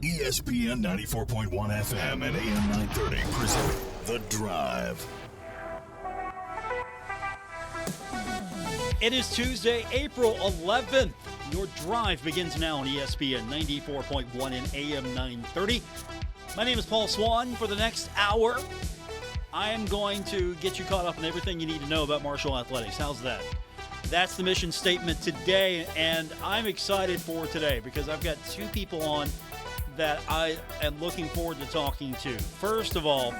ESPN 94.1 FM and AM 930 present The Drive. It is Tuesday, April 11th. Your drive begins now on ESPN 94.1 and AM 930. My name is Paul Swann. For the next hour, I am going to get you caught up on everything you need to know about Marshall Athletics. How's that? That's the mission statement today, and I'm excited for today because I've got two people on that I am looking forward to talking to. First of all,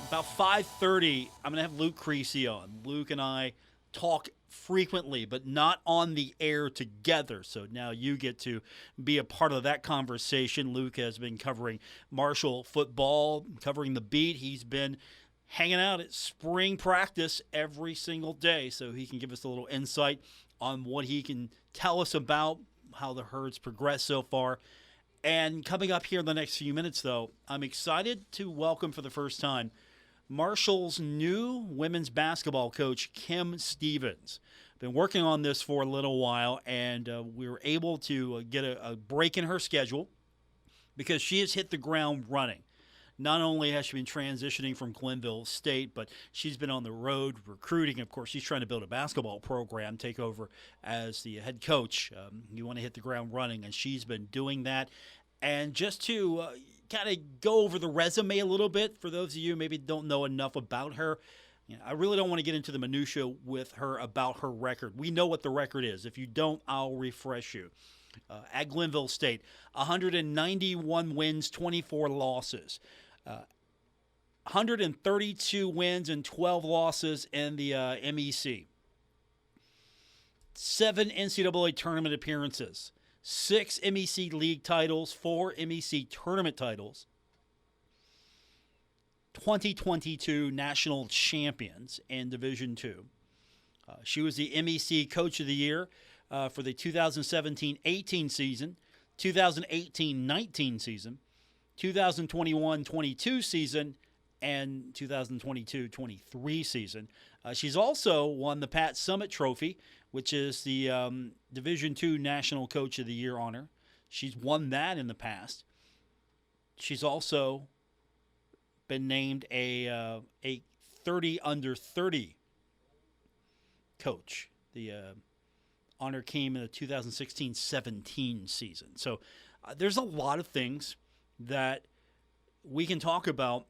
about 5:30, I'm going to have Luke Creasy on. Luke and I talk frequently, but not on the air together. So now you get to be a part of that conversation. Luke has been covering Marshall football, covering the beat. He's been hanging out at spring practice every single day, so he can give us a little insight on what he can tell us about how the herd's progressed so far. And coming up here in the next few minutes, though, I'm excited to welcome for the first time Marshall's new women's basketball coach, Kim Stevens. Been working on this for a little while, and we were able to get a break in her schedule because she has hit the ground running. Not only has she been transitioning from Glenville State, but she's been on the road recruiting. Of course, she's trying to build a basketball program, take over as the head coach. You want to hit the ground running, and she's been doing that. And just to kind of go over the resume a little bit, for those of you who maybe don't know enough about her, I really don't want to get into the minutia with her about her record. We know what the record is. If you don't, I'll refresh you. At Glenville State, 191 wins, 24 losses. 132 wins and 12 losses in the MEC. 7 NCAA tournament appearances. 6 MEC league titles, 4 MEC tournament titles. 2022 national champions in Division II. She was the MEC Coach of the Year for the 2017-18 season, 2018-19 season, 2021-22 season, and 2022-23 season. She's also won the Pat Summit Trophy, which is the Division II National Coach of the Year honor. She's won that in the past. She's also been named a 30 under 30 coach. The honor came in the 2016-17 season. So there's a lot of things that we can talk about.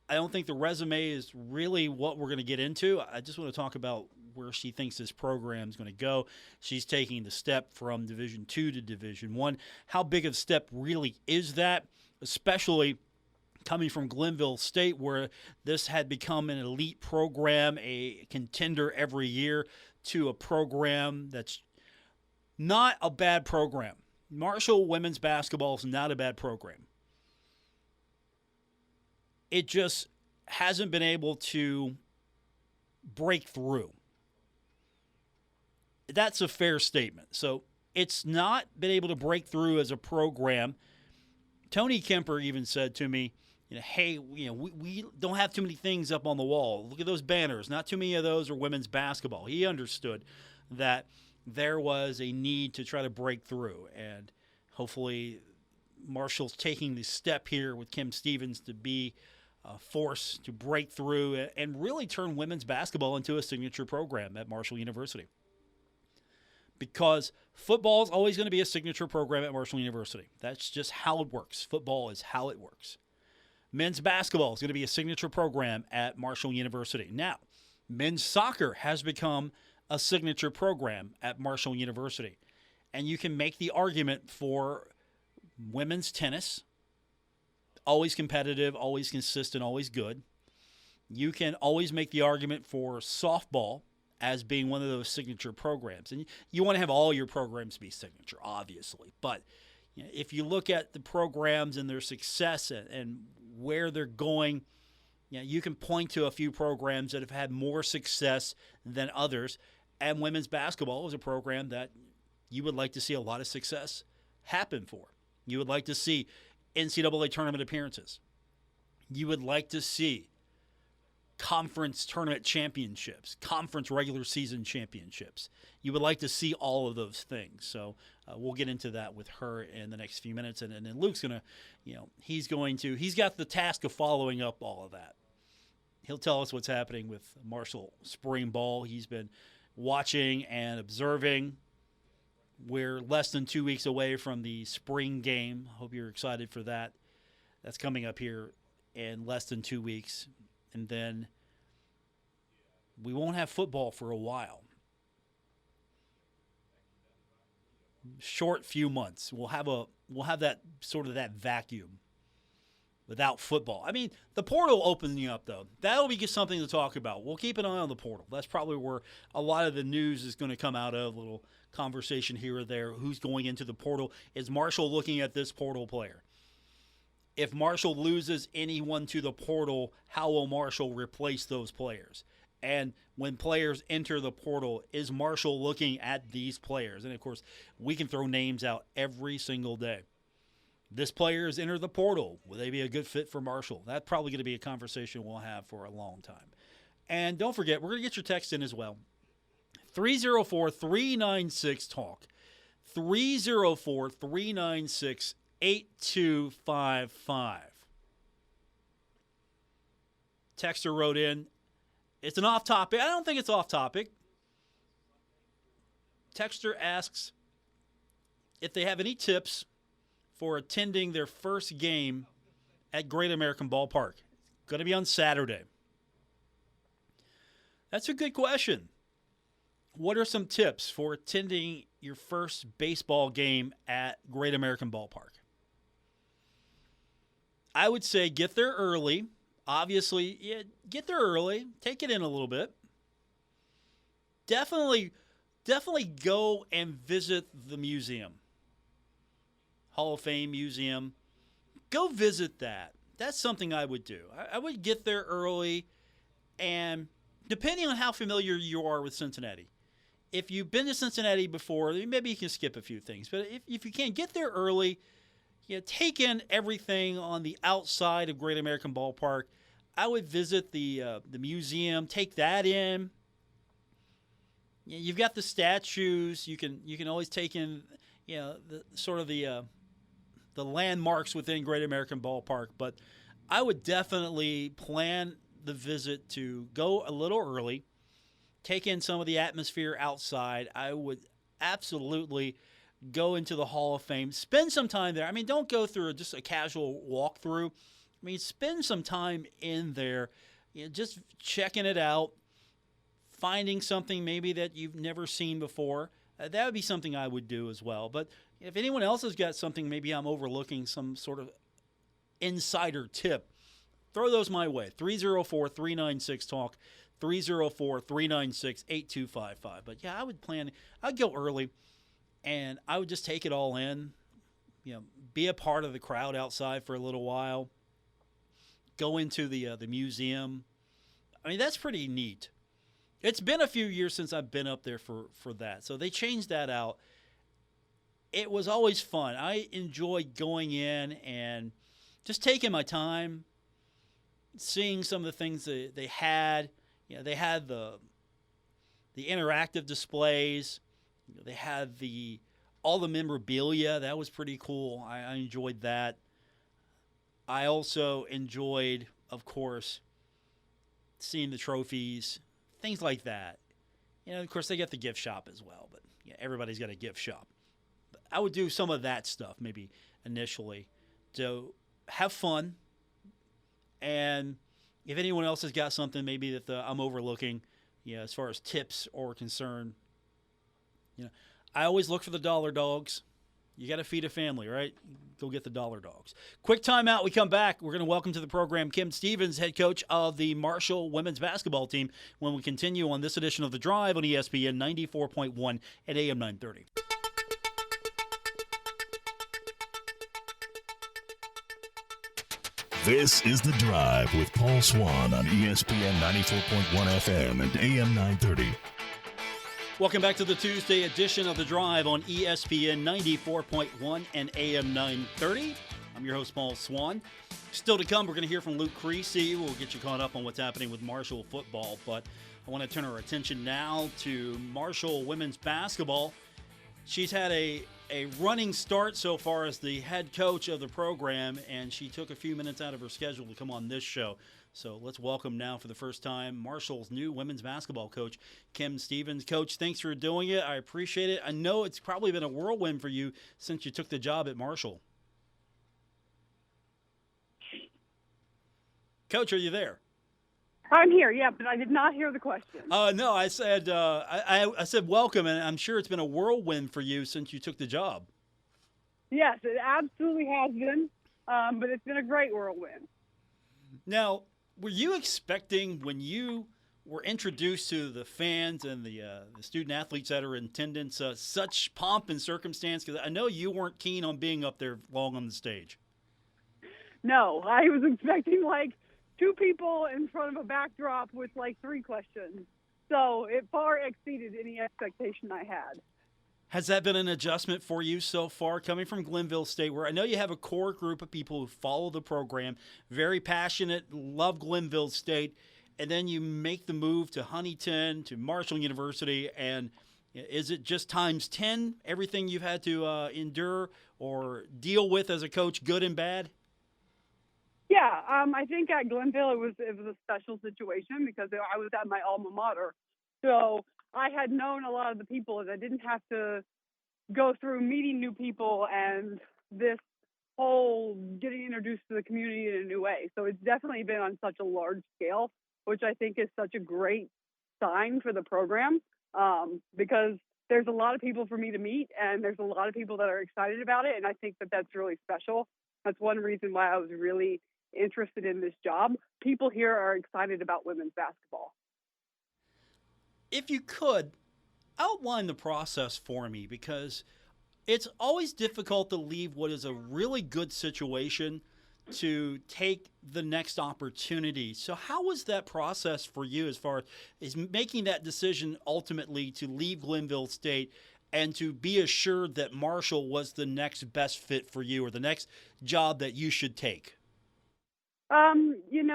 I don't think the resume is really what we're going to get into. I just want to talk about where she thinks this program is going to go. She's taking the step from Division II to Division I. How big of a step really is that, especially coming from Glenville State, where this had become an elite program, a contender every year, to a program that's not a bad program. Marshall women's basketball is not a bad program. It just hasn't been able to break through. That's a fair statement. So it's not been able to break through as a program. Tony Kemper even said to me, hey, we don't have too many things up on the wall. Look at those banners. Not too many of those are women's basketball. He understood that there was a need to try to break through, and hopefully Marshall's taking the step here with Kim Stevens to be a force to break through and really turn women's basketball into a signature program at Marshall University. Because football is always going to be a signature program at Marshall University. That's just how it works. Football is how it works. Men's basketball is going to be a signature program at Marshall University. Now, men's soccer has become a signature program at Marshall University. And you can make the argument for women's tennis, always competitive, always consistent, always good. You can always make the argument for softball as being one of those signature programs. And you want to have all your programs be signature, obviously. But if you look at the programs and their success and where they're going, you can point to a few programs that have had more success than others. And women's basketball is a program that you would like to see a lot of success happen for. You would like to see NCAA tournament appearances. You would like to see conference tournament championships, conference regular season championships. You would like to see all of those things. So we'll get into that with her in the next few minutes. And then Luke's going to, he's got the task of following up all of that. He'll tell us what's happening with Marshall spring ball. He's been watching and observing. We're less than 2 weeks away from the spring game. Hope you're excited for that. That's coming up here in less than 2 weeks. And then we won't have football for a while. Short few months. We'll have that sort of that vacuum without football. I mean, the portal opening up, though. That'll be just something to talk about. We'll keep an eye on the portal. That's probably where a lot of the news is going to come out of, a little conversation here or there. Who's going into the portal? Is Marshall looking at this portal player? If Marshall loses anyone to the portal, how will Marshall replace those players? And when players enter the portal, is Marshall looking at these players? And, of course, we can throw names out every single day. This player has entered the portal. Will they be a good fit for Marshall? That's probably going to be a conversation we'll have for a long time. And don't forget, we're going to get your text in as well. 304-396-TALK. 304-396-8255. Texter wrote in, it's an off topic. I don't think it's off topic. Texter asks if they have any tips for attending their first game at Great American Ballpark. It's going to be on Saturday. That's a good question. What are some tips for attending your first baseball game at Great American Ballpark? I would say get there early. Obviously, get there early. Take it in a little bit. Definitely go and visit the museum. Hall of Fame Museum. Go visit that. That's something I would do. I would get there early, and depending on how familiar you are with Cincinnati, if you've been to Cincinnati before, maybe you can skip a few things. But if you can't, get there early, take in everything on the outside of Great American Ballpark. I would visit the museum, take that in. You've got the statues. You can always take in the landmarks within Great American Ballpark. But I would definitely plan the visit to go a little early, take in some of the atmosphere outside. I would absolutely go into the Hall of Fame, spend some time there. I mean, don't go through just a casual walkthrough. I mean, spend some time in there, just checking it out, finding something maybe that you've never seen before. That would be something I would do as well. But if anyone else has got something maybe I'm overlooking, some sort of insider tip, throw those my way. 304-396-TALK, 304-396-8255. But, I would I'd go early, and I would just take it all in, be a part of the crowd outside for a little while, go into the museum. I mean, that's pretty neat. It's been a few years since I've been up there for that. So they changed that out. It was always fun. I enjoyed going in and just taking my time, seeing some of the things that they had. They had the interactive displays. They had all the memorabilia. That was pretty cool. I enjoyed that. I also enjoyed, of course, seeing the trophies, things like that. Of course, they got the gift shop as well, but everybody's got a gift shop. But I would do some of that stuff maybe initially to have fun. And if anyone else has got something maybe that I'm overlooking, as far as tips or concern, I always look for the dollar dogs. You got to feed a family, right? Go get the dollar dogs. Quick timeout. We come back. We're going to welcome to the program Kim Stevens, head coach of the Marshall women's basketball team, when we continue on this edition of The Drive on ESPN 94.1 at AM 930. This is The Drive with Paul Swann on ESPN 94.1 FM and AM 930. Welcome back to the Tuesday edition of The Drive on ESPN 94.1 and AM 930. I'm I'm your host, Paul Swann. Still to come, we're going to hear from Luke Creasy. We'll get you caught up on what's happening with Marshall football, but I want to turn our attention now to Marshall women's basketball. She's had a running start so far as the head coach of the program, and she took a few minutes out of her schedule to come on this show. So let's welcome now for the first time Marshall's new women's basketball coach, Kim Stevens. Coach, thanks for doing it. I appreciate it. I know it's probably been a whirlwind for you since you took the job at Marshall. Coach, are you there? I'm here, yeah, but I did not hear the question. No, I said I said welcome, and I'm sure it's been a whirlwind for you since you took the job. Yes, it absolutely has been, but it's been a great whirlwind. Now, were you expecting when you were introduced to the fans and the student athletes that are in attendance such pomp and circumstance? Because I know you weren't keen on being up there long on the stage. No, I was expecting like two people in front of a backdrop with like three questions. So it far exceeded any expectation I had. Has that been an adjustment for you so far, coming from Glenville State, where I know you have a core group of people who follow the program, very passionate, love Glenville State, and then you make the move to Huntington, to Marshall University, and is it just times 10, everything you've had to endure or deal with as a coach, good and bad? Yeah, I think at Glenville it was a special situation because I was at my alma mater. So I had known a lot of the people and I didn't have to go through meeting new people and this whole getting introduced to the community in a new way. So it's definitely been on such a large scale, which I think is such a great sign for the program because there's a lot of people for me to meet and there's a lot of people that are excited about it. And I think that that's really special. That's one reason why I was really interested in this job. People here are excited about women's basketball. If you could, outline the process for me, because it's always difficult to leave what is a really good situation to take the next opportunity. So how was that process for you as far as making that decision ultimately to leave Glenville State and to be assured that Marshall was the next best fit for you or the next job that you should take?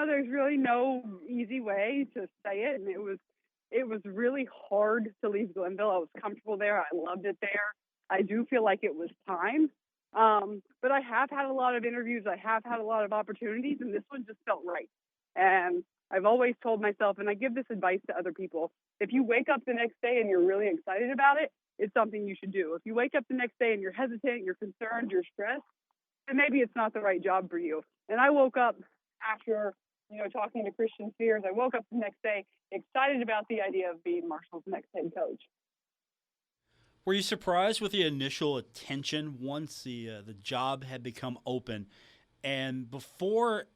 There's really no easy way to say it. And it was really hard to leave Glenville. I was comfortable there. I loved it there. I do feel like it was time. But I have had a lot of interviews. I have had a lot of opportunities, and this one just felt right. And I've always told myself, and I give this advice to other people, if you wake up the next day and you're really excited about it, it's something you should do. If you wake up the next day and you're hesitant, you're concerned, you're stressed, then maybe it's not the right job for you. And I woke up after, talking to Christian Spears, I woke up the next day excited about the idea of being Marshall's next head coach. Were you surprised with the initial attention once the job had become open, and before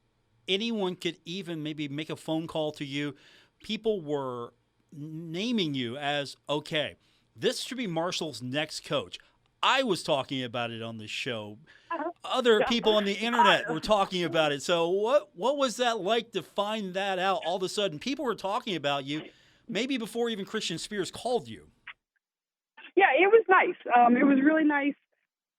anyone could even maybe make a phone call to you, people were naming you as, okay, this should be Marshall's next coach? I was talking about it on the show. Other people on the internet were talking about it. So what was that like to find that out all of a sudden? People were talking about you maybe before even Christian Spears called you. Yeah, it was nice. It was really nice.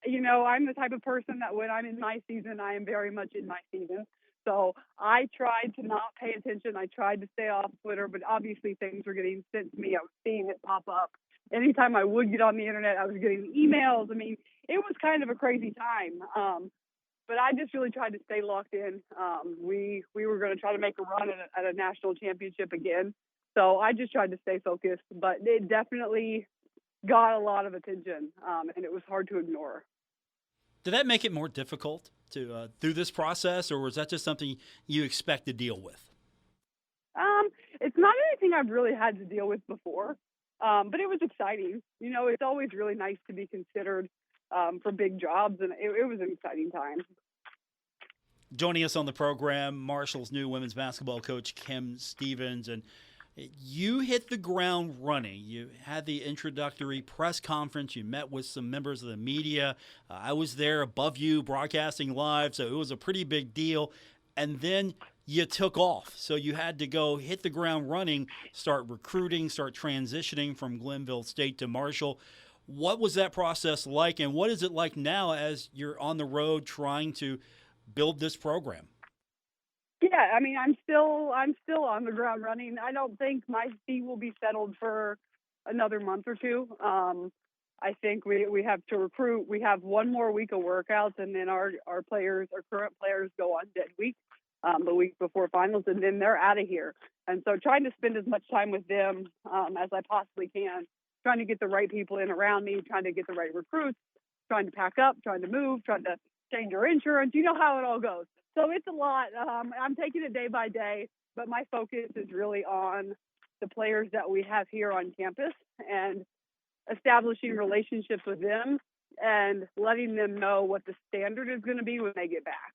I'm the type of person that when I'm in my season, I am very much in my season. So I tried to not pay attention. I tried to stay off Twitter, but obviously things were getting sent to me. I was seeing it pop up. Anytime I would get on the internet, I was getting emails. I mean, it was kind of a crazy time. But I just really tried to stay locked in. We were going to try to make a run at a national championship again. So I just tried to stay focused. But it definitely got a lot of attention, and it was hard to ignore. Did that make it more difficult to through this process, or was that just something you expect to deal with? It's not anything I've really had to deal with before. But it was exciting. It's always really nice to be considered for big jobs, and it was an exciting time. Joining us on the program, Marshall's new women's basketball coach, Kim Stevens, and you hit the ground running. You had the introductory press conference. You met with some members of the media. I was there above you broadcasting live, so it was a pretty big deal. And then you took off. So you had to go hit the ground running, start recruiting, start transitioning from Glenville State to Marshall. What was that process like, and what is it like now as you're on the road trying to build this program? Yeah, I mean, I'm still on the ground running. I don't think my feet will be settled for another month or two. I think we have to recruit. We have one more week of workouts, and then our current players go on dead week, the week before finals, and then they're out of here. And so, trying to spend as much time with them as I possibly can, trying to get the right people in around me, trying to get the right recruits, trying to pack up, trying to move, trying to change your insurance. You know how it all goes. So it's a lot. I'm taking it day by day, but my focus is really on the players that we have here on campus and establishing relationships with them and letting them know what the standard is going to be when they get back.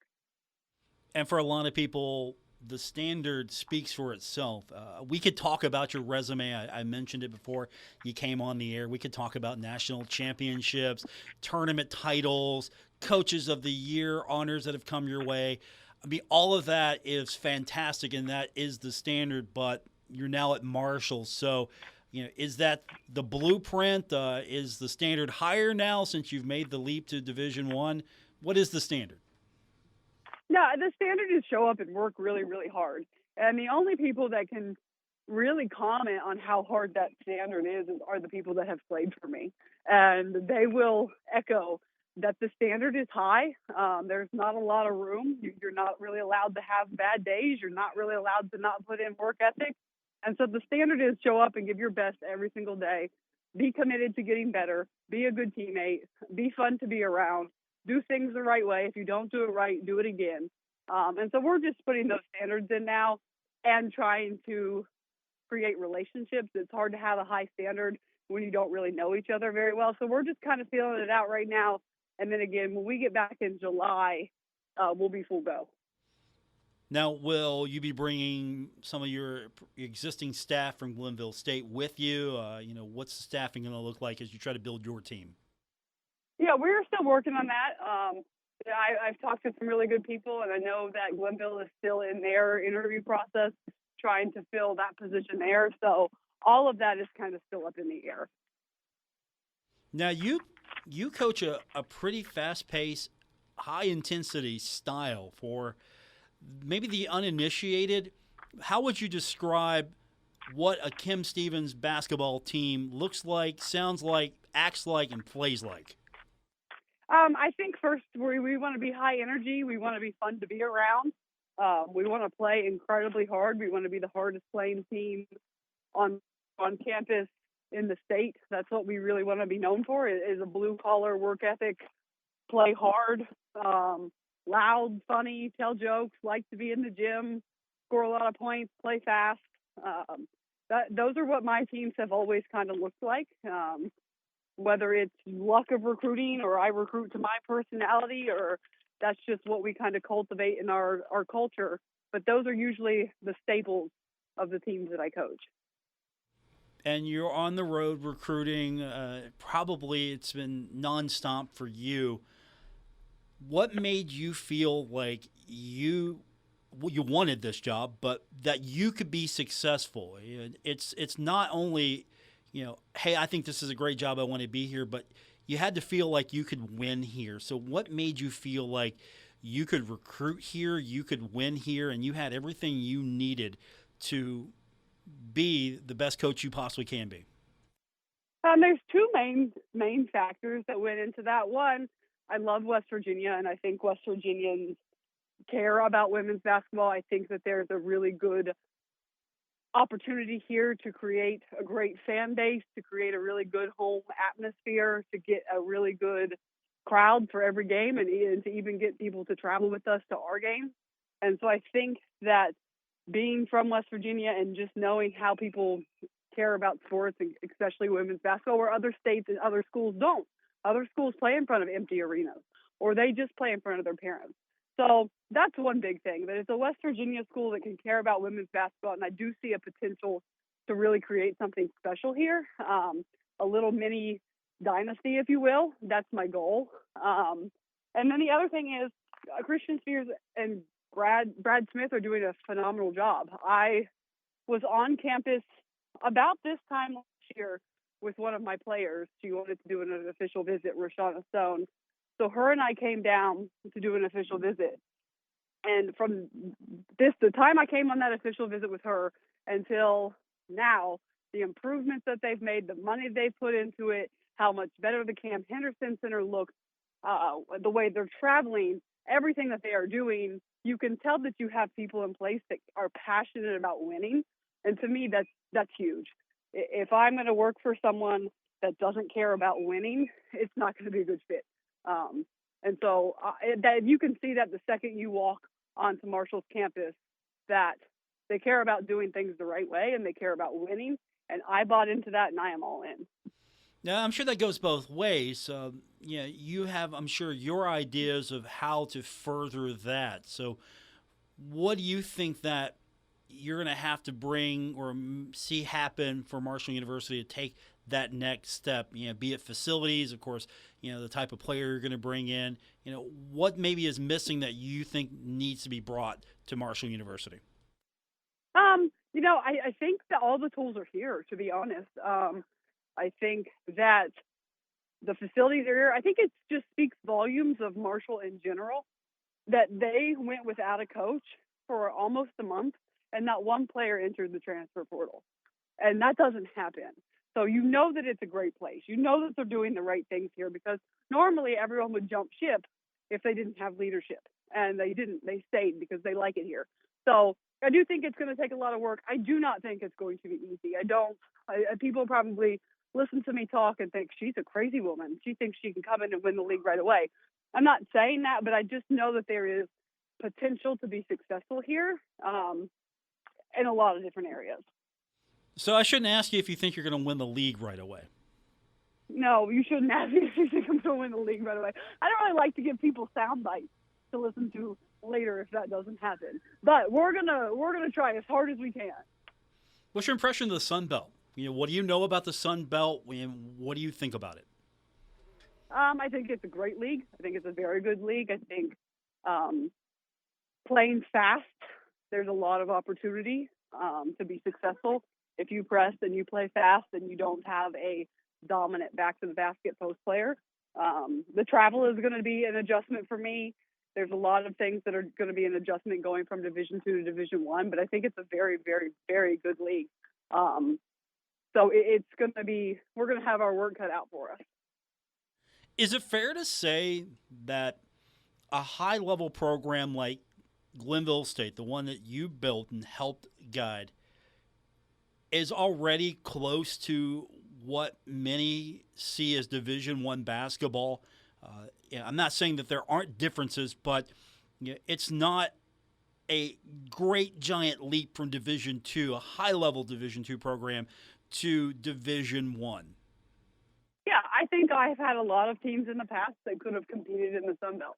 And for a lot of people, the standard speaks for itself. We could talk about your resume. I mentioned it before you came on the air. We could talk about national championships, tournament titles, coaches of the year honors that have come your way. I mean, all of that is fantastic, and that is the standard. But you're now at Marshall, so is that the blueprint? Is the standard higher now since you've made the leap to Division One? What is the standard? No, the standard is show up and work really, really hard. And the only people that can really comment on how hard that standard is are the people that have played for me. And they will echo that the standard is high. There's not a lot of room. You're not really allowed to have bad days. You're not really allowed to not put in work ethic. And so the standard is show up and give your best every single day. Be committed to getting better. Be a good teammate. Be fun to be around. Do things the right way. If you don't do it right, do it again. And so we're just putting those standards in now and trying to create relationships. It's hard to have a high standard when you don't really know each other very well. So we're just kind of feeling it out right now. And then again, when we get back in July, we'll be full go. Now, will you be bringing some of your existing staff from Glenville State with you? What's the staffing going to look like as you try to build your team? Yeah, we're still working on that. I've talked to some really good people, and I know that Glenville is still in their interview process trying to fill that position there. So all of that is kind of still up in the air. Now, you coach a pretty fast-paced, high-intensity style for maybe the uninitiated. How would you describe what a Kim Stevens basketball team looks like, sounds like, acts like, and plays like? I think first we want to be high energy. We want to be fun to be around. We want to play incredibly hard. We want to be the hardest playing team on campus in the state. That's what we really want to be known for is a blue collar work ethic, play hard, loud, funny, tell jokes, like to be in the gym, score a lot of points, play fast. Those are what my teams have always kind of looked like. Whether it's luck of recruiting or I recruit to my personality or that's just what we kind of cultivate in our culture. But those are usually the staples of the teams that I coach. And you're on the road recruiting. Probably it's been nonstop for you. What made you feel like you wanted this job, but that you could be successful? It's not only hey, I think this is a great job. I want to be here, but you had to feel like you could win here. So what made you feel like you could recruit here, you could win here, and you had everything you needed to be the best coach you possibly can be? There's two main factors that went into that. One, I love West Virginia, and I think West Virginians care about women's basketball. I think that there's a really good opportunity here to create a great fan base, to create a really good home atmosphere, to get a really good crowd for every game, and to even get people to travel with us to our games. And so I think that being from West Virginia and just knowing how people care about sports, especially women's basketball, where other states and other schools don't. Other schools play in front of empty arenas, or they just play in front of their parents. So that's one big thing, that it's a West Virginia school that can care about women's basketball, and I do see a potential to really create something special here, a little mini dynasty, if you will. That's my goal. And then the other thing is Christian Spears and Brad Smith are doing a phenomenal job. I was on campus about this time last year with one of my players. She wanted to do an official visit, Rashana Stone. So her and I came down to do an official visit. And from the time I came on that official visit with her until now, the improvements that they've made, the money they've put into it, how much better the Cam Henderson Center looks, the way they're traveling, everything that they are doing, you can tell that you have people in place that are passionate about winning. And to me, that's huge. If I'm going to work for someone that doesn't care about winning, it's not going to be a good fit. And so that you can see that the second you walk onto Marshall's campus, that they care about doing things the right way and they care about winning. And I bought into that, and I am all in. Now, I'm sure that goes both ways. You have, I'm sure, your ideas of how to further that. So what do you think that you're going to have to bring or see happen for Marshall University to take that next step? Be it facilities, of course, the type of player you're going to bring in. What maybe is missing that you think needs to be brought to Marshall University? I think that all the tools are here, to be honest. I think that the facilities are here. I think it just speaks volumes of Marshall in general that they went without a coach for almost a month, and not one player entered the transfer portal. And that doesn't happen. So you know that it's a great place. You know that they're doing the right things here, because normally everyone would jump ship if they didn't have leadership. And they didn't. They stayed because they like it here. So I do think it's going to take a lot of work. I do not think it's going to be easy. People probably listen to me talk and think she's a crazy woman. She thinks she can come in and win the league right away. I'm not saying that, but I just know that there is potential to be successful here in a lot of different areas. So I shouldn't ask you if you think you're going to win the league right away. No, you shouldn't ask me if you think I'm going to win the league right away. I don't really like to give people sound bites to listen to later if that doesn't happen. But we're gonna try as hard as we can. What's your impression of the Sun Belt? What do you know about the Sun Belt, and what do you think about it? I think it's a great league. I think it's a very good league. I think playing fast, there's a lot of opportunity to be successful. If you press and you play fast and you don't have a dominant back-to-the-basket post player, the travel is going to be an adjustment for me. There's a lot of things that are going to be an adjustment going from Division II to Division I, but I think it's a very, very, very good league. So it's going to be, we're going to have our work cut out for us. Is it fair to say that a high-level program like Glenville State, the one that you built and helped guide, is already close to what many see as Division I basketball? I'm not saying that there aren't differences, but it's not a great giant leap from Division II, a high-level Division II program, to Division I. Yeah, I think I've had a lot of teams in the past that could have competed in the Sun Belt.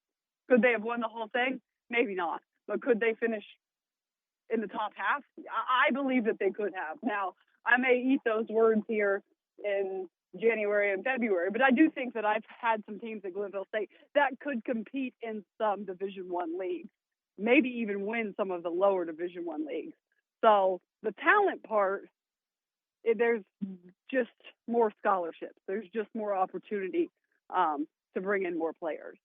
Could they have won the whole thing? Maybe not. But could they finish in the top half? I believe that they could have. Now, I may eat those words here in January and February, but I do think that I've had some teams at Glenville State that could compete in some Division I leagues, maybe even win some of the lower Division I leagues. So the talent part, there's just more scholarships. There's just more opportunity to bring in more players.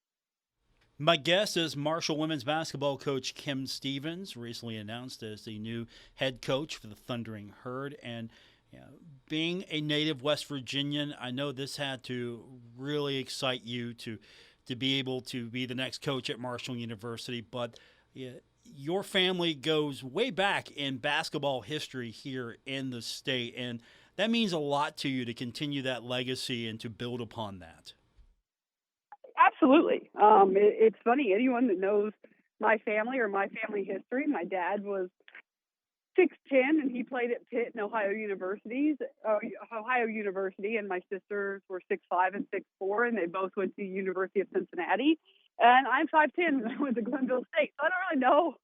My guess is Marshall women's basketball coach Kim Stevens, recently announced as the new head coach for the Thundering Herd. And being a native West Virginian, I know this had to really excite you to be able to be the next coach at Marshall University. But your family goes way back in basketball history here in the state, and that means a lot to you to continue that legacy and to build upon that. Absolutely. It's funny. Anyone that knows my family or my family history, my dad was 6'10", and he played at Pitt and Ohio University, and my sisters were 6'5" and 6'4", and they both went to the University of Cincinnati. And I'm 5'10", and I went to Glenville State. So I don't really know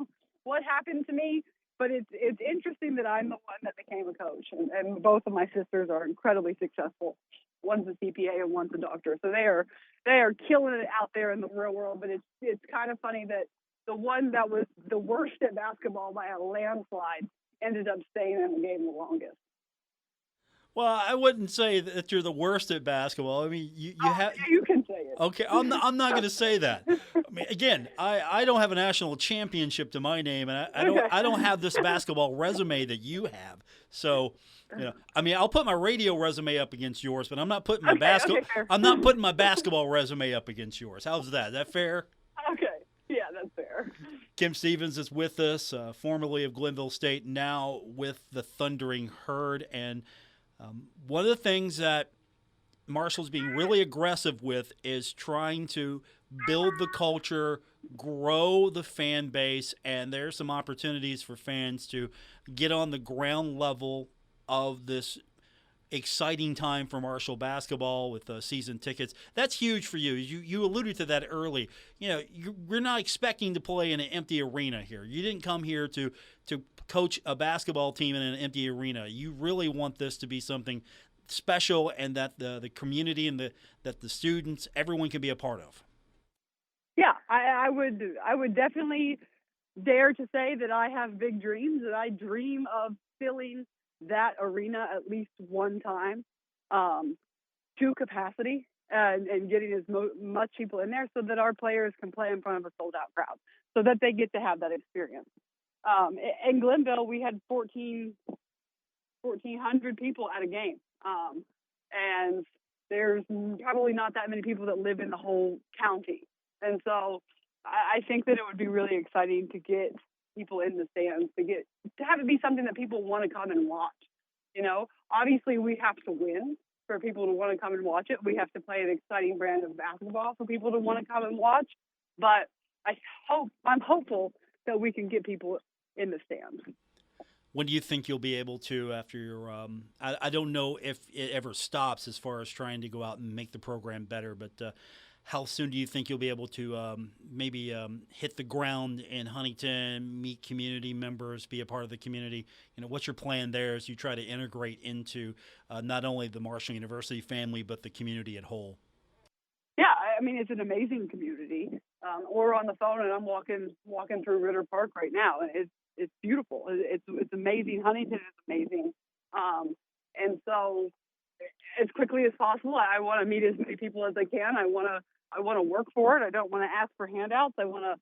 what happened to me, but it's interesting that I'm the one that became a coach. And both of my sisters are incredibly successful. One's a CPA and one's a doctor. So they are killing it out there in the real world. But it's kind of funny that the one that was the worst at basketball by a landslide ended up staying in the game the longest. Well, I wouldn't say that you're the worst at basketball. I mean, you have. You can say it. Okay, I'm not going to say that. I mean, again, I don't have a national championship to my name, and I don't have this basketball resume that you have. So, I mean, I'll put my radio resume up against yours, but I'm not putting my fair. I'm not putting my basketball resume up against yours. How's that? Is that fair? Okay. Yeah, that's fair. Kim Stevens is with us, formerly of Glenville State, now with the Thundering Herd. And one of the things that Marshall's being really aggressive with is trying to build the culture, grow the fan base, and there's some opportunities for fans to get on the ground level of this exciting time for Marshall basketball with season tickets. That's huge for you. You alluded to that early. We're not expecting to play in an empty arena here. You didn't come here to coach a basketball team in an empty arena. You really want this to be something special, and that the community and that the students, everyone can be a part of. Yeah, I would definitely dare to say that I have big dreams, that I dream of filling that arena at least one time to capacity and getting as much people in there so that our players can play in front of a sold-out crowd, so that they get to have that experience. In Glenville, we had 1,400 people at a game. And there's probably not that many people that live in the whole county. And so I think that it would be really exciting to get people in the stands, to have it be something that people want to come and watch. Obviously we have to win for people to want to come and watch it. We have to play an exciting brand of basketball for people to want to come and watch. But I'm hopeful that we can get people in the stands. When do you think you'll be able to, after your I don't know if it ever stops as far as trying to go out and make the program better, but how soon do you think you'll be able to maybe hit the ground in Huntington, meet community members, be a part of the community? What's your plan there as you try to integrate into not only the Marshall University family, but the community at whole? Yeah, I mean, it's an amazing community. We're on the phone, and I'm walking through Ritter Park right now, and it's beautiful. It's amazing. Huntington is amazing. And so as quickly as possible, I want to meet as many people as I can. I want to work for it. I don't want to ask for handouts. I want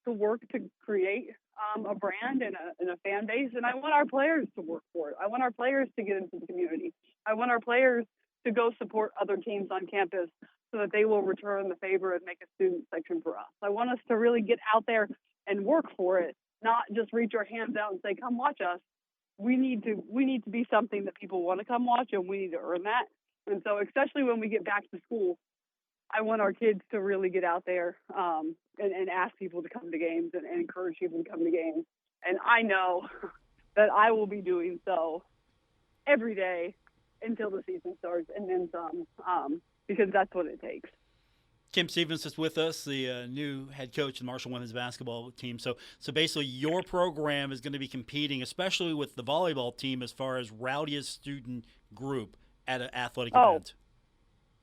to work to create a brand and a fan base. And I want our players to work for it. I want our players to get into the community. I want our players to go support other teams on campus so that they will return the favor and make a student section for us. I want us to really get out there and work for it, not just reach our hands out and say, come watch us. We need to be something that people want to come watch, and we need to earn that. And so especially when we get back to school, I want our kids to really get out there and ask people to come to games and encourage people to come to games. And I know that I will be doing so every day until the season starts, and then some, because that's what it takes. Kim Stevens is with us, the new head coach of the Marshall women's basketball team. So basically your program is going to be competing, especially with the volleyball team, as far as rowdiest student group at an athletic event.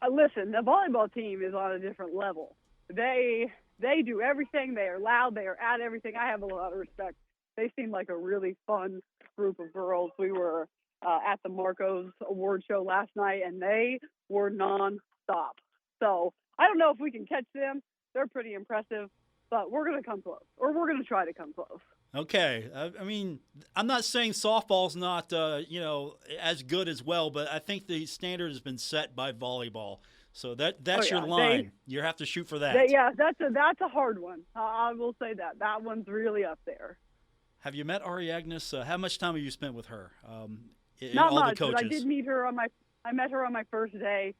Listen, the volleyball team is on a different level. They do everything. They are loud. They are at everything. I have a lot of respect. They seem like a really fun group of girls. We were at the Marcos award show last night, and they were nonstop. So I don't know if we can catch them. They're pretty impressive, but we're going to come close, or we're going to try to come close. Okay. I mean, I'm not saying softball's not, as good as well, but I think the standard has been set by volleyball. So that's your line. You have to shoot for that. That's a hard one. I will say that. That one's really up there. Have you met Ari Agnes? How much time have you spent with her? Not all much, the coaches? but I did meet her I met her on my first day.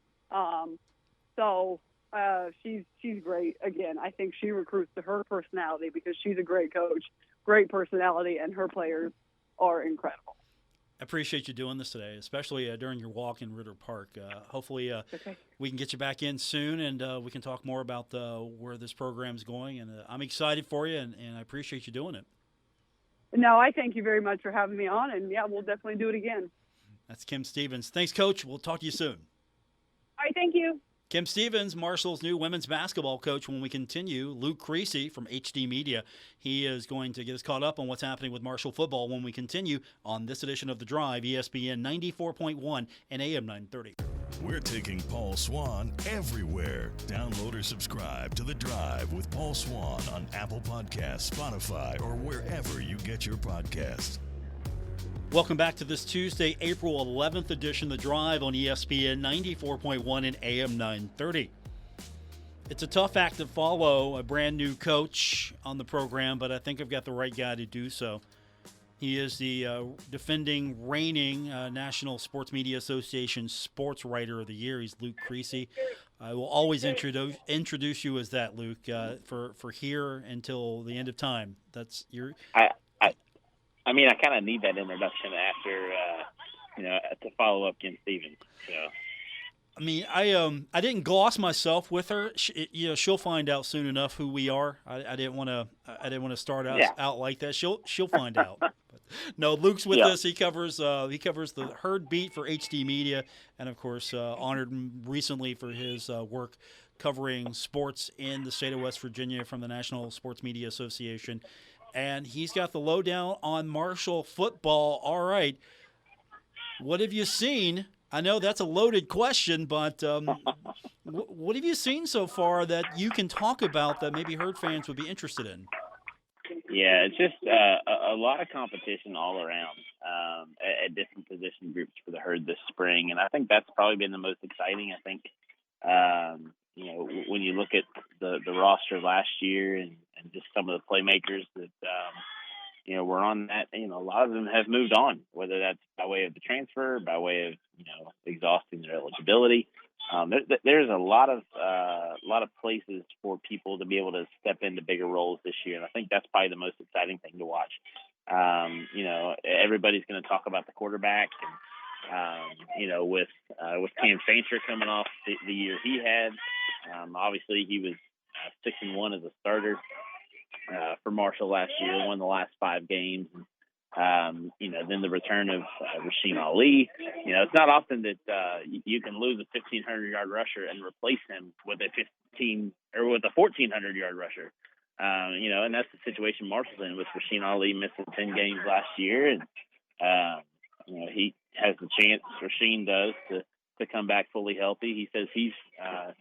She's great. Again, I think she recruits to her personality because she's a great coach, great personality, and her players are incredible. I appreciate you doing this today, especially during your walk in Ritter Park. Hopefully we can get you back in soon, and we can talk more about where this program's going. And I'm excited for you, and I appreciate you doing it. No, I thank you very much for having me on, and, yeah, we'll definitely do it again. That's Kim Stevens. Thanks, Coach. We'll talk to you soon. All right, thank you. Kim Stevens, Marshall's new women's basketball coach, when we continue. Luke Creasy from HD Media. He is going to get us caught up on what's happening with Marshall football when we continue on this edition of The Drive, ESPN 94.1 and AM 930. We're taking Paul Swann everywhere. Download or subscribe to The Drive with Paul Swann on Apple Podcasts, Spotify, or wherever you get your podcasts. Welcome back to this Tuesday, April 11th edition of The Drive on ESPN 94.1 and AM 930. It's a tough act to follow, a brand new coach on the program, but I think I've got the right guy to do so. He is the defending, reigning National Sports Media Association Sports Writer of the Year. He's Luke Creasy. I will always introduce you as that, Luke, for here until the end of time. That's your. I mean, I kind of need that introduction after, to follow up Kim Stevens. So. I mean, I didn't gloss myself with her. She'll find out soon enough who we are. I didn't want to start out like that. She'll find out. But, no, Luke's with us. He covers the Herd beat for HD Media, and of course, honored recently for his work covering sports in the state of West Virginia from the National Sports Media Association. And he's got the lowdown on Marshall football. All right. What have you seen? I know that's a loaded question, but what have you seen so far that you can talk about that maybe Herd fans would be interested in? Yeah, it's just a lot of competition all around at different position groups for the Herd this spring. And I think that's probably been the most exciting. I think, when you look at the roster last year and just some of the playmakers that, were on that, a lot of them have moved on, whether that's by way of the transfer, by way of, exhausting their eligibility. There's a lot of places for people to be able to step into bigger roles this year. And I think that's probably the most exciting thing to watch. Everybody's going to talk about the quarterback and, with Cam Fancher coming off the year he had, obviously he was 6-1 as a starter for Marshall last year, won the last 5 games. Then the return of Rasheen Ali. It's not often that you can lose a 1,500-yard rusher and replace him with a 1,400-yard rusher. And that's the situation Marshall's in with Rasheen Ali missing 10 games last year, and he has the chance. Rasheen does to come back fully healthy. He says he's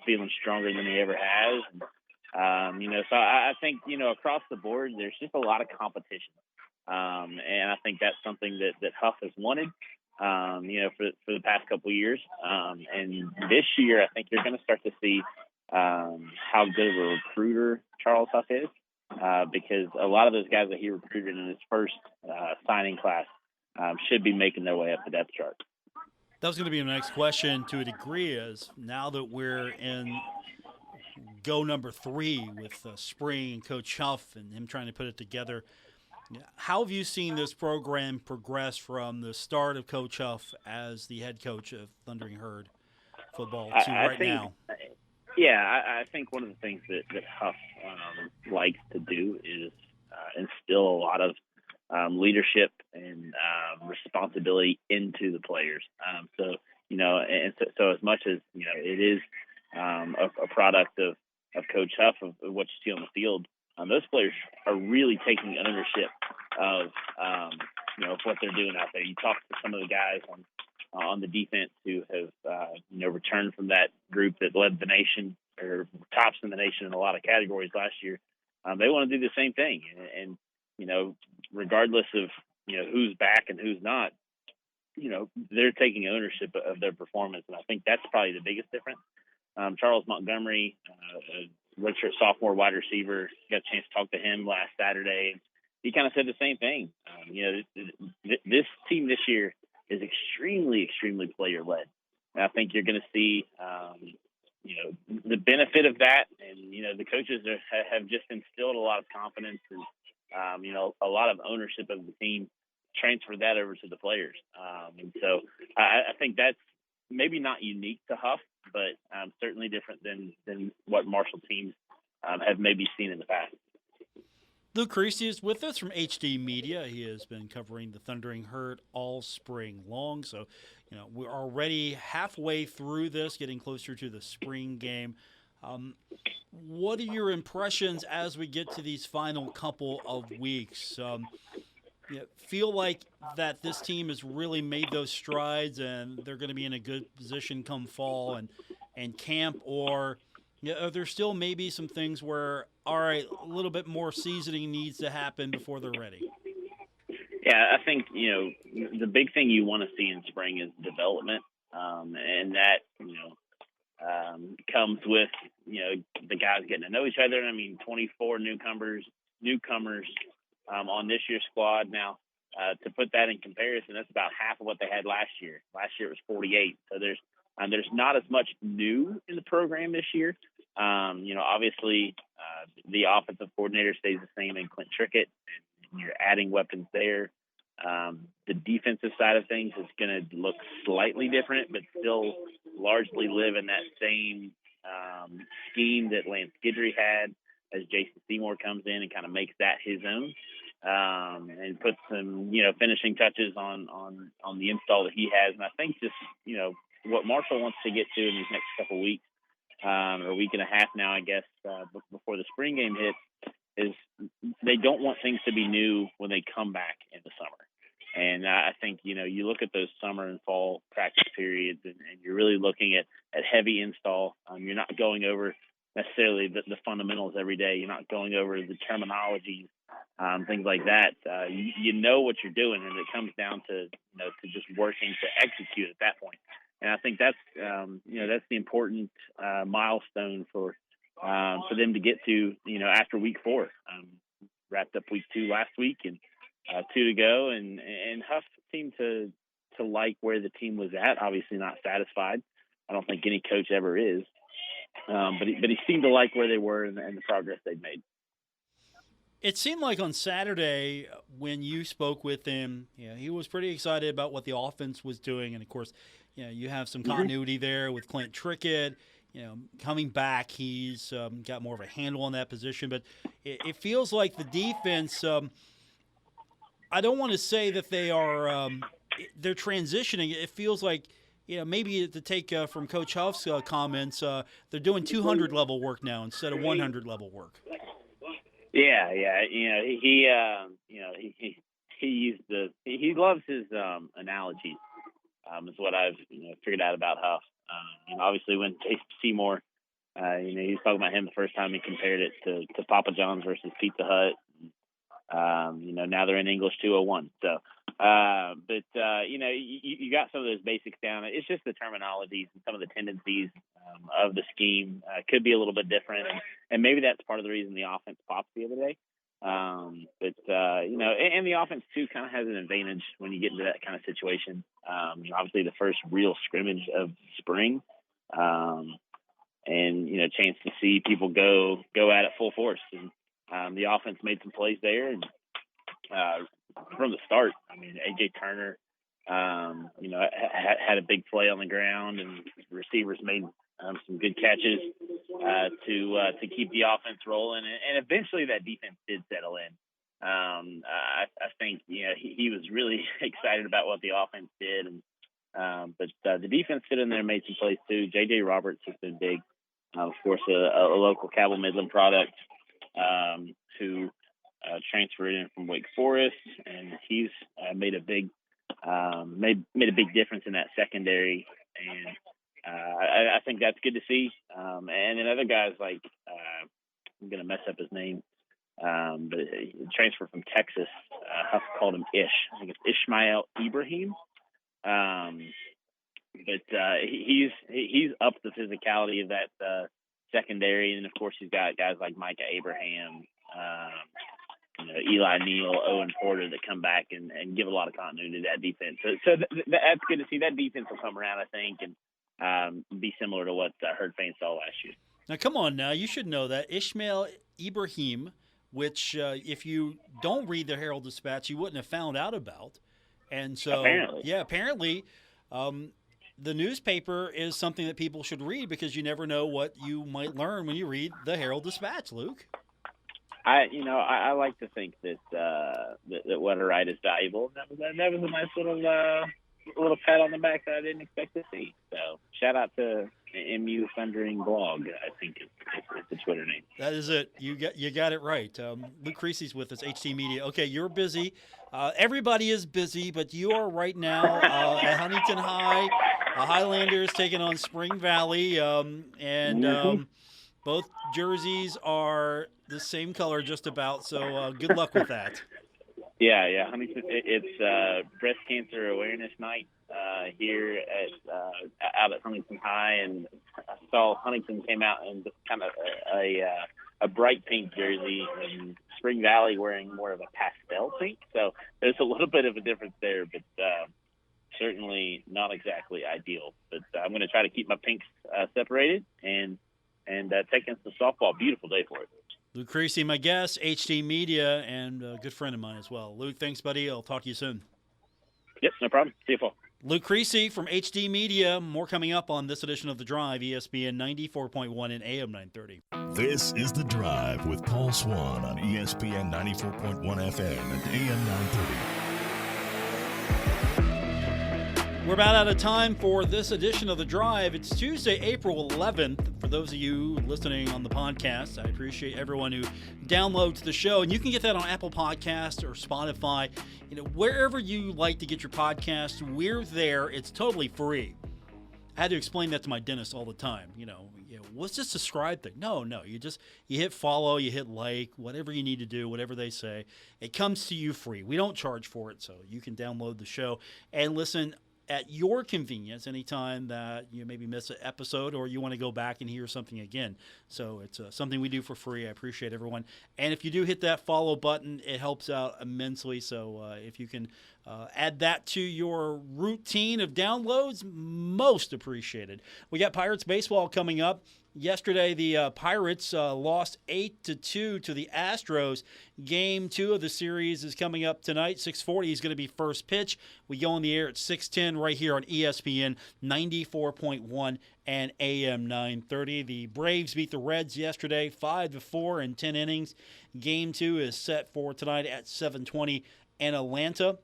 feeling stronger than he ever has. So I think across the board there's just a lot of competition. And I think that's something that Huff has wanted, for the past couple of years. And this year, I think you're going to start to see how good of a recruiter Charles Huff is, because a lot of those guys that he recruited in his first signing class should be making their way up the depth chart. That was going to be my next question to a degree, is now that we're in go number 3 with spring and Coach Huff and him trying to put it together, how have you seen this program progress from the start of Coach Huff as the head coach of Thundering Herd football to now? Yeah, I think one of the things that Huff likes to do is instill a lot of leadership and responsibility into the players. So as much as it is a product of Coach Huff, of what you see on the field, those players are really taking ownership of what they're doing out there. You talk to some of the guys on the defense who have returned from that group that led the nation or tops in the nation in a lot of categories last year. They want to do the same thing, and regardless of who's back and who's not, they're taking ownership of their performance, and I think that's probably the biggest difference. Charles Montgomery, redshirt sophomore wide receiver, got a chance to talk to him last Saturday. He kind of said the same thing. This team this year is extremely, extremely player-led. And I think you're going to see, the benefit of that. And, the coaches have just instilled a lot of confidence and, a lot of ownership of the team, transfer that over to the players. And so I think that's maybe not unique to Huff, but certainly different than what Marshall teams have maybe seen in the past. Luke Creasy is with us from HD Media. He has been covering the Thundering Herd all spring long. So, we're already halfway through this, getting closer to the spring game. What are your impressions as we get to these final couple of weeks? Feel like that this team has really made those strides and they're going to be in a good position come fall and camp, or are there still maybe some things where, all right, a little bit more seasoning needs to happen before they're ready? Yeah, I think, the big thing you want to see in spring is development. And that, comes with, the guys getting to know each other. I mean, 24 newcomers on this year's squad. Now, to put that in comparison, that's about half of what they had last year. Last year it was 48. So there's not as much new in the program this year. Obviously, the offensive coordinator stays the same in Clint Trickett, and you're adding weapons there. The defensive side of things is going to look slightly different, but still largely live in that same scheme that Lance Guidry had, as Jason Seymour comes in and kind of makes that his own, and puts some, finishing touches on the install that he has. And I think just, what Marshall wants to get to in these next couple of weeks, or a week and a half now, I guess, before the spring game hits, is they don't want things to be new when they come back in the summer. And I think, you look at those summer and fall practice periods, and you're really looking at heavy install. You're not going over necessarily the fundamentals every day. You're not going over the terminology, things like that. You know what you're doing, and it comes down to, to just working to execute at that point. And I think that's the important milestone for them to get to, after week 4. Wrapped up week 2 last week, and 2 to go, and Huff seemed to like where the team was at. Obviously not satisfied. I don't think any coach ever is, but he seemed to like where they were and the progress they'd made. It seemed like on Saturday when you spoke with him, he was pretty excited about what the offense was doing, and of course, you have some continuity there with Clint Trickett. Coming back, he's got more of a handle on that position, but it feels like the defense. I don't want to say that they are they're transitioning. It feels like, maybe to take from Coach Huff's comments, they're doing 200 level work now instead of 100 level work. Yeah. He loves his analogies. Is what I've figured out about Huff. Obviously when Jason Seymour, he was talking about him the first time he compared it to Papa John's versus Pizza Hut. Now they're in English 201. So, you got some of those basics down. It's just the terminologies and some of the tendencies of the scheme could be a little bit different. And maybe that's part of the reason the offense popped the other day. And the offense too kind of has an advantage when you get into that kind of situation. Obviously the first real scrimmage of spring, and, chance to see people go at it full force. And the offense made some plays there, and from the start, A.J. Turner, had a big play on the ground, and receivers made some good catches to keep the offense rolling, and eventually that defense did settle in. I think he was really excited about what the offense did, but the defense stood in there and made some plays too. J.J. Roberts has been big, of course, a local Cabell Midland product. Who transferred in from Wake Forest, and he's made a big difference in that secondary, and I think that's good to see. And then other guys like I'm gonna mess up his name, but he transferred from Texas. Huff called him Ish. I think it's Ishmael Ibrahim. But he's up the physicality of that secondary, and of course he's got guys like Micah Abraham, Eli Neal, Owen Porter that come back and give a lot of continuity to that defense. So that's good to see. That defense will come around, I think, and be similar to what Herd fans saw last year. Now, come on now. You should know that. Ishmael Ibrahim, which if you don't read the Herald-Dispatch, you wouldn't have found out about. And so, apparently, the newspaper is something that people should read because you never know what you might learn when you read the Herald-Dispatch, Luke. I like to think that that what I write is valuable. That was a nice little pat on the back that I didn't expect to see. So shout out to MU Thundering Blog, I think is the Twitter name. That is it. You got it right. Luke Creasy's with us, HT Media. Okay, you're busy. Everybody is busy, but you are right now at Huntington High. Highlanders taking on Spring Valley, and both jerseys are the same color just about, so good luck with that. Yeah. Huntington, it's Breast Cancer Awareness Night here out at Huntington High, and I saw Huntington came out in kind of a bright pink jersey, and Spring Valley wearing more of a pastel pink. So there's a little bit of a difference there, but certainly not exactly ideal. But I'm going to try to keep my pinks separated and take us to softball. Beautiful day for it. Luke Creasy, my guest, HT Media, and a good friend of mine as well. Luke, thanks, buddy. I'll talk to you soon. Yep, no problem. See you, Paul. Luke Creasy from HD Media. More coming up on this edition of The Drive, ESPN 94.1 and AM 930. This is The Drive with Paul Swann on ESPN 94.1 FM and AM 930. We're about out of time for this edition of The Drive. It's Tuesday, April 11th. For those of you listening on the podcast, I appreciate everyone who downloads the show. And you can get that on Apple Podcasts or Spotify. Wherever you like to get your podcasts, we're there. It's totally free. I had to explain that to my dentist all the time. What's this subscribe thing? No. You hit follow, you hit like, whatever you need to do, whatever they say. It comes to you free. We don't charge for it, so you can download the show and listen at your convenience anytime that you maybe miss an episode or you want to go back and hear something again. So it's something we do for free. I appreciate everyone. And if you do hit that follow button, it helps out immensely. So if you can add that to your routine of downloads, most appreciated. We got Pirates baseball coming up. Yesterday, the Pirates lost 8-2 to the Astros. Game 2 of the series is coming up tonight. 6:40 is going to be first pitch. We go on the air at 6:10 right here on ESPN 94.1 and AM 930. The Braves beat the Reds yesterday 5-4 in 10 innings. Game 2 is set for tonight at 7:20 in Atlanta.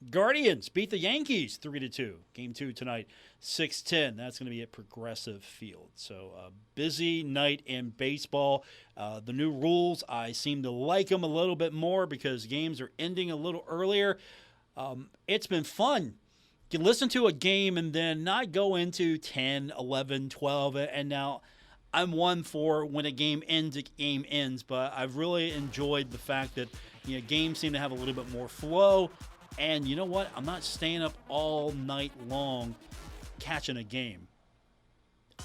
Guardians beat the Yankees 3-2. Game 2 tonight, 6:10. That's going to be at Progressive Field. So a busy night in baseball. The new rules, I seem to like them a little bit more because games are ending a little earlier. It's been fun. You can listen to a game and then not go into 10, 11, 12, and now I'm one for when a game ends, but I've really enjoyed the fact that games seem to have a little bit more flow. And you know what? I'm not staying up all night long catching a game.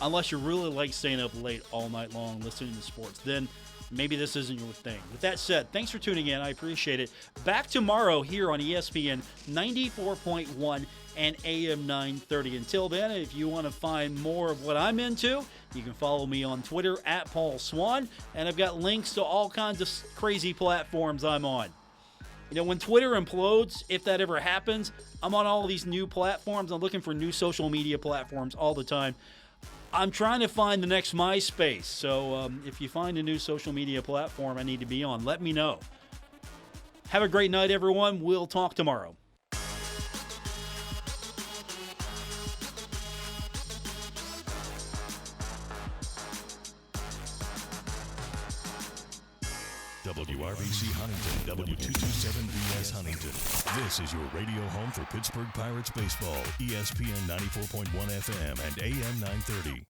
Unless you really like staying up late all night long listening to sports. Then maybe this isn't your thing. With that said, thanks for tuning in. I appreciate it. Back tomorrow here on ESPN 94.1 and AM 930. Until then, if you want to find more of what I'm into, you can follow me on Twitter at Paul Swann. And I've got links to all kinds of crazy platforms I'm on. When Twitter implodes, if that ever happens, I'm on all these new platforms. I'm looking for new social media platforms all the time. I'm trying to find the next MySpace. So if you find a new social media platform I need to be on, let me know. Have a great night, everyone. We'll talk tomorrow. WRBC Huntington, W227BS Huntington. This is your radio home for Pittsburgh Pirates baseball, ESPN 94.1 FM and AM 930.